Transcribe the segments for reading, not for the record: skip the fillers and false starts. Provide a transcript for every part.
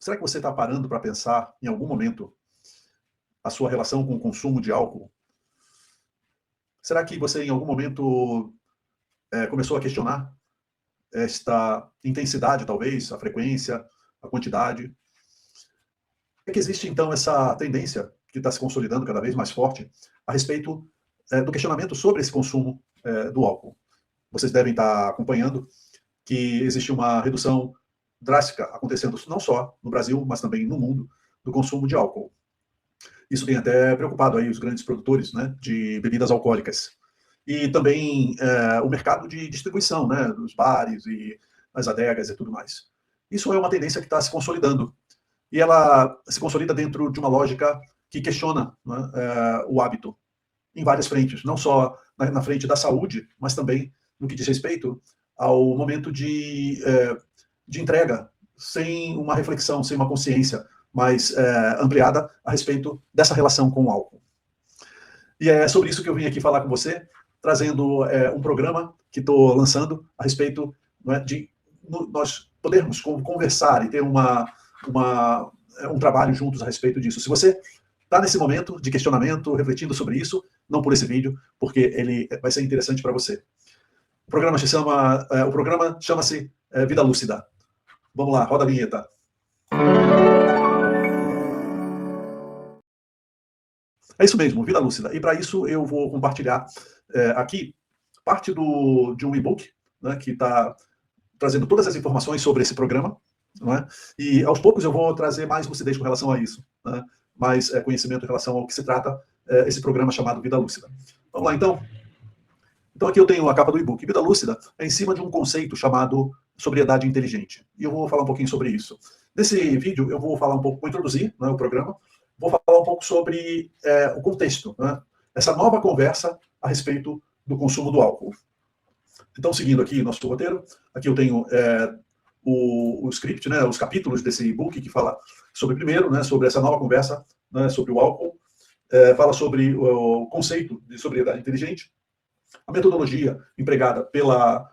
Será que você está parando para pensar, em algum momento, a sua relação com o consumo de álcool? Será que você, em algum momento, começou a questionar esta intensidade, talvez, a frequência, a quantidade? É que existe, então, essa tendência que está se consolidando cada vez mais forte a respeito do questionamento sobre esse consumo do álcool. Vocês devem estar acompanhando que existe uma redução drástica acontecendo não só no Brasil, mas também no mundo, do consumo de álcool. Isso tem até preocupado aí os grandes produtores, né, de bebidas alcoólicas. E também o mercado de distribuição, né, dos bares e as adegas e tudo mais. Isso é uma tendência que está se consolidando. E ela se consolida dentro de uma lógica que questiona, né, o hábito em várias frentes, não só na frente da saúde, mas também no que diz respeito ao momento de entrega, sem uma reflexão, sem uma consciência mais ampliada a respeito dessa relação com o álcool. E é sobre isso que eu vim aqui falar com você, trazendo um programa que estou lançando a respeito, né, de nós podermos conversar e ter um trabalho juntos a respeito disso. Se você está nesse momento de questionamento, refletindo sobre isso, não por esse vídeo, porque ele vai ser interessante para você. O programa chama-se Vida Lúcida. Vamos lá, roda a vinheta. É isso mesmo, Vida Lúcida. E para isso eu vou compartilhar aqui parte de um e-book, né, que está trazendo todas as informações sobre esse programa, não é? E aos poucos eu vou trazer mais lucidez com relação a isso, né? Mais conhecimento em relação ao que se trata esse programa chamado Vida Lúcida. Vamos lá, então. Então aqui eu tenho a capa do e-book. Vida Lúcida é em cima de um conceito chamado sobriedade inteligente. E eu vou falar um pouquinho sobre isso. Nesse vídeo eu vou falar um pouco, vou introduzir, né, o programa, vou falar um pouco sobre o contexto, né? Essa nova conversa a respeito do consumo do álcool. Então, seguindo aqui nosso roteiro, aqui eu tenho o script, né, os capítulos desse e-book que fala sobre, primeiro, né, sobre essa nova conversa, né, sobre o álcool, fala sobre o conceito de sobriedade inteligente, a metodologia empregada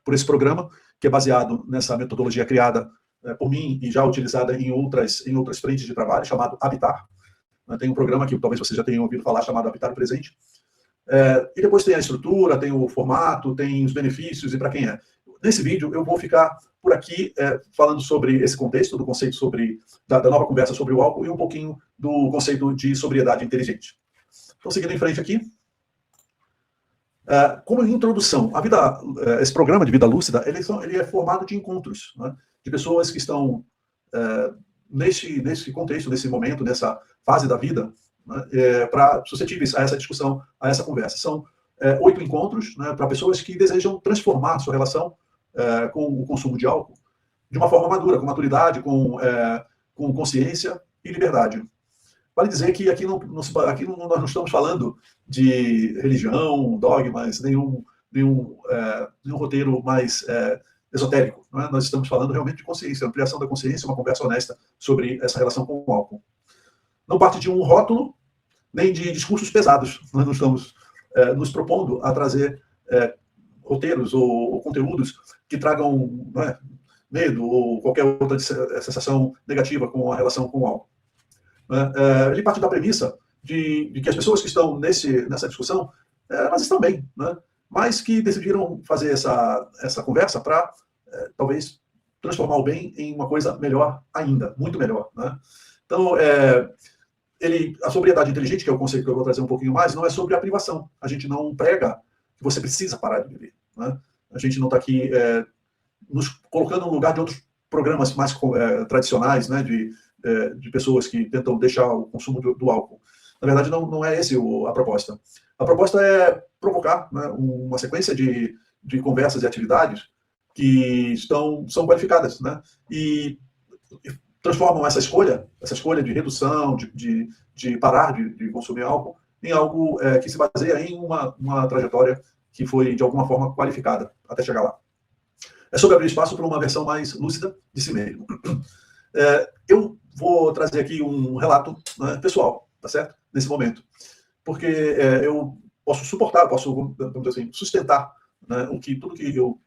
por esse programa, que é baseado nessa metodologia criada por mim e já utilizada em outras frentes de trabalho, chamado Habitar. Tem um programa que talvez você já tenha ouvido falar, chamado Habitar o Presente. E depois tem a estrutura, tem o formato, tem os benefícios e para quem é. Nesse vídeo eu vou ficar por aqui falando sobre esse contexto, do conceito da nova conversa sobre o álcool e um pouquinho do conceito de sobriedade inteligente. Então, seguindo em frente aqui. Como introdução, esse programa de Vida Lúcida, ele é formado de encontros, né, de pessoas que estão nesse contexto, nesse momento, nessa fase da vida, né, suscetíveis a essa discussão, a essa conversa. São 8 encontros, né, para pessoas que desejam transformar a sua relação com o consumo de álcool de uma forma madura, com maturidade, com consciência e liberdade. Vale dizer que aqui nós não estamos falando de religião, dogmas, nenhum roteiro mais esotérico. Não é? Nós estamos falando realmente de consciência, ampliação da consciência, uma conversa honesta sobre essa relação com o álcool. Não parte de um rótulo, nem de discursos pesados. Nós não estamos nos propondo a trazer roteiros ou conteúdos que tragam medo ou qualquer outra sensação negativa com a relação com o álcool. Ele parte da premissa de que as pessoas que estão nessa discussão, elas estão bem, né? Mas que decidiram fazer essa conversa para, talvez, transformar o bem em uma coisa melhor ainda, muito melhor, né? Então, a sobriedade inteligente, que é o conceito que eu vou trazer um pouquinho mais, não é sobre a privação. A gente não prega que você precisa parar de beber, né? A gente não está aqui nos colocando no lugar de outros programas mais tradicionais, né, de pessoas que tentam deixar o consumo do álcool. Na verdade, não é essa a proposta. A proposta é provocar, né, uma sequência de conversas e atividades que são qualificadas, né, e transformam essa escolha de redução, de parar de consumir álcool, em algo que se baseia em uma trajetória que foi, de alguma forma, qualificada até chegar lá. É sobre abrir espaço para uma versão mais lúcida de si mesmo. Eu vou trazer aqui um relato, né, pessoal, tá certo? Nesse momento. Porque eu posso vamos dizer assim, sustentar, né, tudo que eu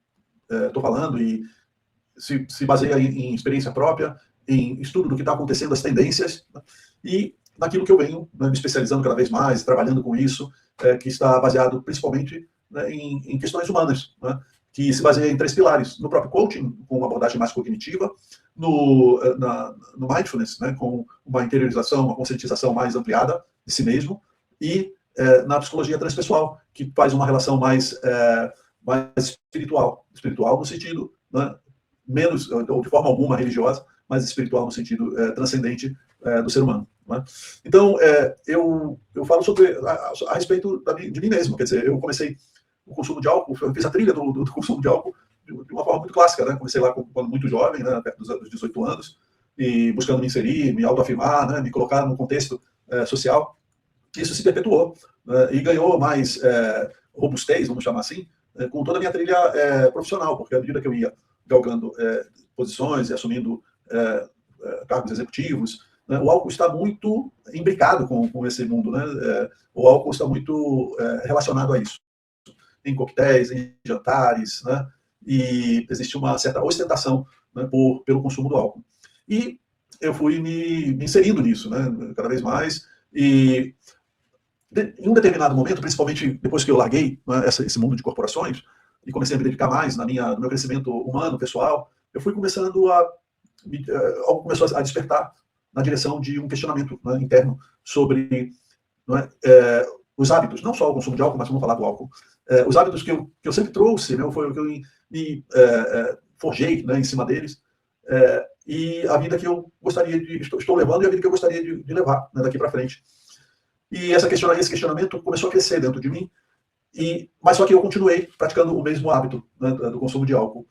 estou falando e se baseia em experiência própria em estudo do que está acontecendo, as tendências, né, e naquilo que eu venho, né, me especializando cada vez mais, trabalhando com isso, que está baseado principalmente, né, em questões humanas, né, que se baseia em 3 pilares. No próprio coaching, com uma abordagem mais cognitiva, no mindfulness, né, com uma interiorização, uma conscientização mais ampliada de si mesmo, e na psicologia transpessoal, que faz uma relação mais espiritual. Espiritual no sentido, né, menos, ou de forma alguma religiosa, mas espiritual no sentido transcendente do ser humano. Né? Então, eu falo sobre a respeito de mim mesmo. Quer dizer, eu comecei o consumo de álcool, eu fiz a trilha do consumo de álcool de uma forma muito clássica. Né? Comecei lá quando muito jovem, né, perto dos 18 anos, e buscando me inserir, me autoafirmar, né, me colocar num contexto social. Isso se perpetuou, né, e ganhou mais robustez, vamos chamar assim, com toda a minha trilha profissional, porque à medida que eu ia galgando posições e assumindo cargos executivos, né, o álcool está muito imbricado com esse mundo, né? O álcool está muito relacionado a isso, em coquetéis, em jantares, né? E existe uma certa ostentação, né, pelo consumo do álcool. E eu fui me inserindo nisso, né, cada vez mais, e em um determinado momento, principalmente depois que eu larguei, né, esse mundo de corporações e comecei a me dedicar mais no meu crescimento humano, pessoal, eu fui começando algo começou a despertar na direção de um questionamento, né, interno sobre, né, os hábitos, não só o consumo de álcool, mas vamos falar do álcool. Os hábitos que eu sempre trouxe, né, foi o que eu me forjei, né, em cima deles, e a vida que eu gostaria estou levando, e a vida que eu gostaria de levar, né, daqui para frente. E esse questionamento começou a crescer dentro de mim, mas só que eu continuei praticando o mesmo hábito, né, do consumo de álcool.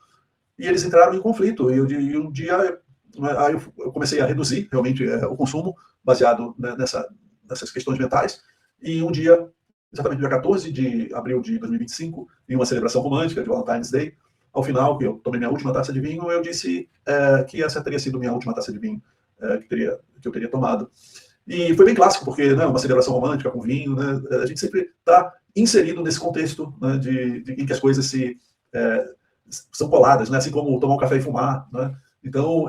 E eles entraram em conflito, e um dia aí eu comecei a reduzir realmente o consumo, baseado, né, nessas questões mentais, e um dia, exatamente no dia 14 de abril de 2025, em uma celebração romântica de Valentine's Day, ao final, que eu tomei minha última taça de vinho, eu disse que essa teria sido minha última taça de vinho que eu teria tomado. E foi bem clássico, porque, né, uma celebração romântica com vinho, né, a gente sempre está inserido nesse contexto, né, em que as coisas são coladas, né, assim como tomar um café e fumar. Né? Então,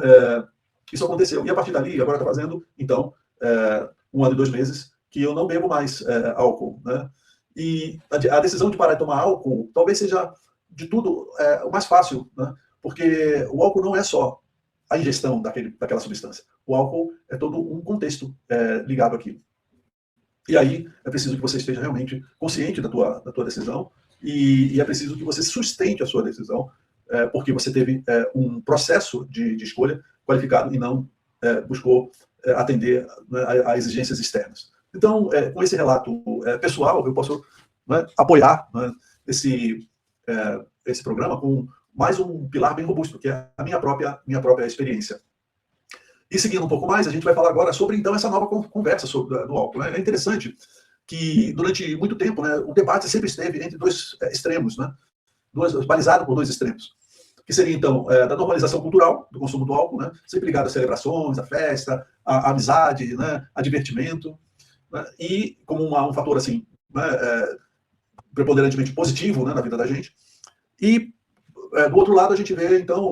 isso aconteceu. E a partir dali, agora está fazendo, então, 1 ano e 2 meses que eu não bebo mais álcool. Né? E a decisão de parar de tomar álcool talvez seja, de tudo, o mais fácil, né? Porque o álcool não é só a ingestão daquela substância. O álcool é todo um contexto ligado àquilo. E aí é preciso que você esteja realmente consciente da tua decisão, e é preciso que você sustente a sua decisão, porque você teve um processo de escolha qualificado e não buscou atender, né, a exigências externas. Então, com esse relato pessoal, eu posso, né, apoiar, né, esse programa com mais um pilar bem robusto, que é a minha própria experiência. E seguindo um pouco mais, a gente vai falar agora sobre, então, essa nova conversa do álcool. Né? É interessante que, durante muito tempo, né, o debate sempre esteve entre 2 extremos, né? Balizado por 2 extremos. Que seria, então, da normalização cultural do consumo do álcool, né? Sempre ligado às celebrações, à festa, à amizade, né? A divertimento, né? E como um fator, assim, né, preponderantemente positivo, né, na vida da gente. E, do outro lado, a gente vê, então,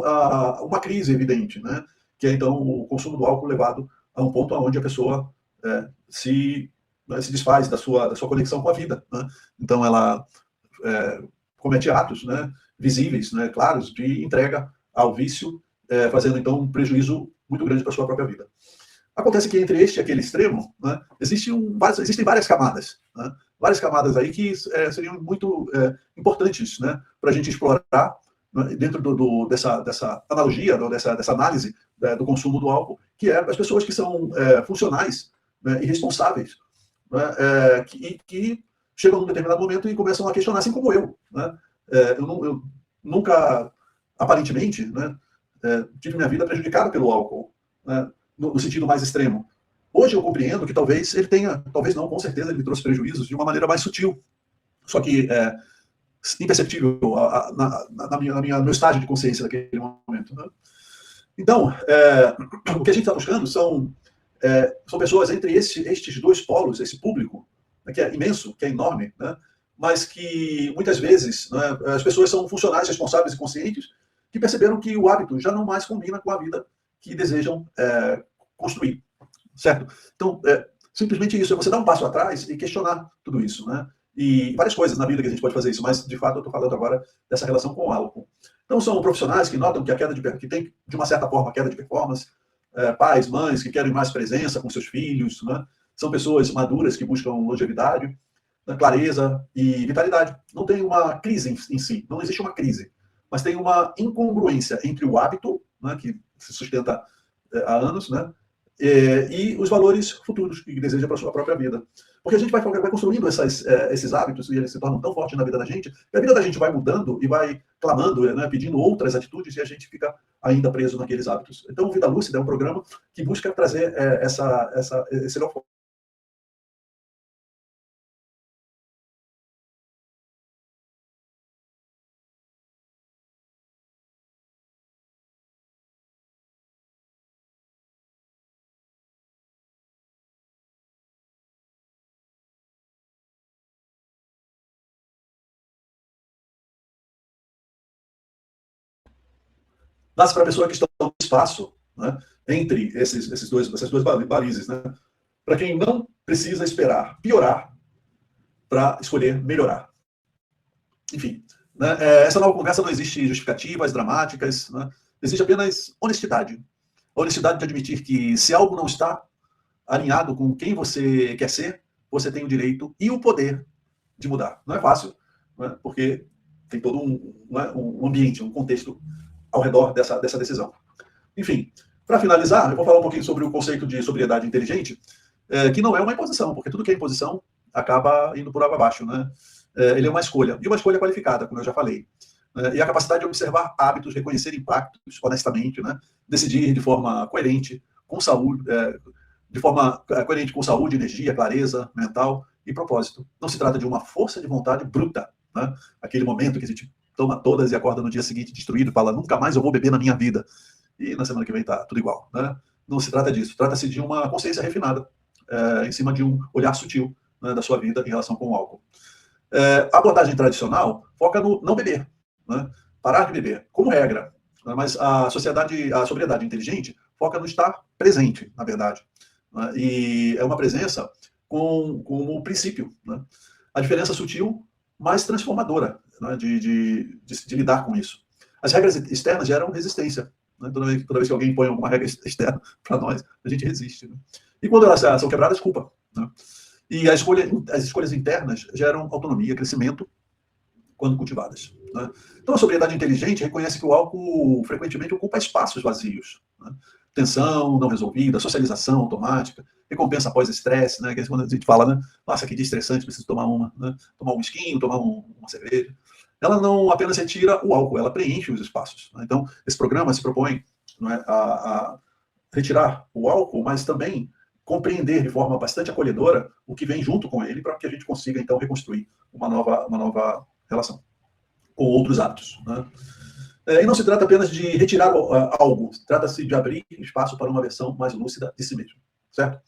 uma crise evidente, né? Que é, então, o consumo do álcool levado a um ponto onde a pessoa se desfaz da sua conexão com a vida. Né? Então, ela comete atos, né, visíveis, né, claros, de entrega ao vício, fazendo, então, um prejuízo muito grande para a sua própria vida. Acontece que entre este e aquele extremo, né, existem várias camadas. Né? Várias camadas aí que seriam muito importantes, né, para a gente explorar, né, dentro dessa analogia, dessa análise do consumo do álcool, que é as pessoas que são funcionais, né, e responsáveis, né, que chegam num determinado momento e começam a questionar, assim como eu. Né? Eu nunca, aparentemente, né, tive minha vida prejudicada pelo álcool, né, no sentido mais extremo. Hoje eu compreendo que talvez ele tenha, talvez não, com certeza ele me trouxe prejuízos de uma maneira mais sutil. Só que imperceptível no meu estágio de consciência naquele momento. Né? Então, o que a gente está buscando são pessoas entre estes 2 polos, esse público, né, que é imenso, que é enorme, né, mas que muitas vezes, né, as pessoas são funcionários responsáveis e conscientes que perceberam que o hábito já não mais combina com a vida que desejam construir, certo? Então, simplesmente isso, é você dar um passo atrás e questionar tudo isso, né? E várias coisas na vida que a gente pode fazer isso, mas, de fato, eu estou falando agora dessa relação com o álcool. Então, são profissionais que notam que que tem, de uma certa forma, queda de performance, pais, mães que querem mais presença com seus filhos, né? São pessoas maduras que buscam longevidade, né? Clareza e vitalidade. Não tem uma crise em si, não existe uma crise, mas tem uma incongruência entre o hábito, né, que se sustenta há anos, né, e os valores futuros que deseja para a sua própria vida. Porque a gente vai construindo esses hábitos e eles se tornam tão fortes na vida da gente, que a vida da gente vai mudando e vai clamando, né, pedindo outras atitudes e a gente fica ainda preso naqueles hábitos. Então, o Vida Lúcida é um programa que busca trazer esse novo. Nasce para a pessoa que está no espaço, né, entre essas duas balizes, né, para quem não precisa esperar piorar para escolher melhorar. Enfim, né, essa nova conversa não existe justificativas dramáticas, né, existe apenas honestidade. A honestidade de admitir que se algo não está alinhado com quem você quer ser, você tem o direito e o poder de mudar. Não é fácil, né, porque tem todo um ambiente, um contexto ao redor dessa decisão. Enfim, para finalizar, eu vou falar um pouquinho sobre o conceito de sobriedade inteligente, que não é uma imposição, porque tudo que é imposição acaba indo por água abaixo, né? Ele é uma escolha, e uma escolha qualificada, como eu já falei. E a capacidade de observar hábitos, reconhecer impactos honestamente, né? Decidir de forma coerente, com saúde, de forma coerente com saúde, energia, clareza mental e propósito. Não se trata de uma força de vontade bruta, né? Aquele momento que a gente toma todas e acorda no dia seguinte destruído, fala, nunca mais eu vou beber na minha vida. E na semana que vem tá tudo igual, né? Não se trata disso. Trata-se de uma consciência refinada, em cima de um olhar sutil, né, da sua vida em relação com o álcool. A abordagem tradicional foca no não beber, né? Parar de beber, como regra. Né? Mas a sobriedade inteligente foca no estar presente, na verdade. Né? E é uma presença como princípio. Né? A diferença sutil, mas transformadora, né, de lidar com isso. As regras externas geram resistência. Né? Toda vez que alguém põe alguma regra externa para nós, a gente resiste. Né? E quando elas são quebradas, culpa. Né? E as escolhas internas geram autonomia, crescimento, quando cultivadas. Né? Então, a sobriedade inteligente reconhece que o álcool frequentemente ocupa espaços vazios. Né? Tensão não resolvida, socialização automática, recompensa após estresse, né? Que é quando a gente fala, né? Nossa, que dia estressante, preciso tomar uma, né? Tomar um whisky, tomar uma cerveja. Ela não apenas retira o álcool, ela preenche os espaços. Né? Então, esse programa se propõe, não é, a retirar o álcool, mas também compreender de forma bastante acolhedora o que vem junto com ele para que a gente consiga, então, reconstruir uma nova relação com outros hábitos. Né? E não se trata apenas de retirar algo, trata-se de abrir espaço para uma versão mais lúcida de si mesmo, certo?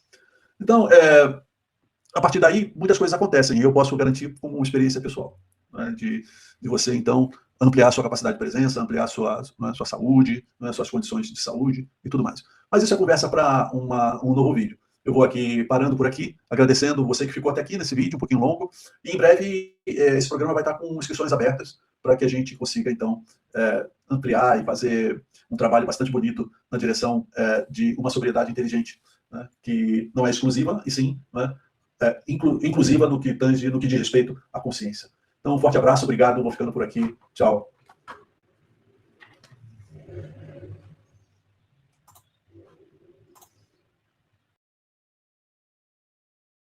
Então, a partir daí, muitas coisas acontecem, e eu posso garantir como uma experiência pessoal, né, de você, então, ampliar a sua capacidade de presença, ampliar a sua saúde, né, suas condições de saúde e tudo mais. Mas isso é conversa para um novo vídeo. Eu vou aqui parando por aqui, agradecendo você que ficou até aqui nesse vídeo, um pouquinho longo, e em breve esse programa vai estar com inscrições abertas para que a gente consiga, então, ampliar e fazer um trabalho bastante bonito na direção de uma sobriedade inteligente, né, que não é exclusiva, e sim, né, inclusiva no que diz respeito à consciência. Então, um forte abraço, obrigado, vou ficando por aqui. Tchau.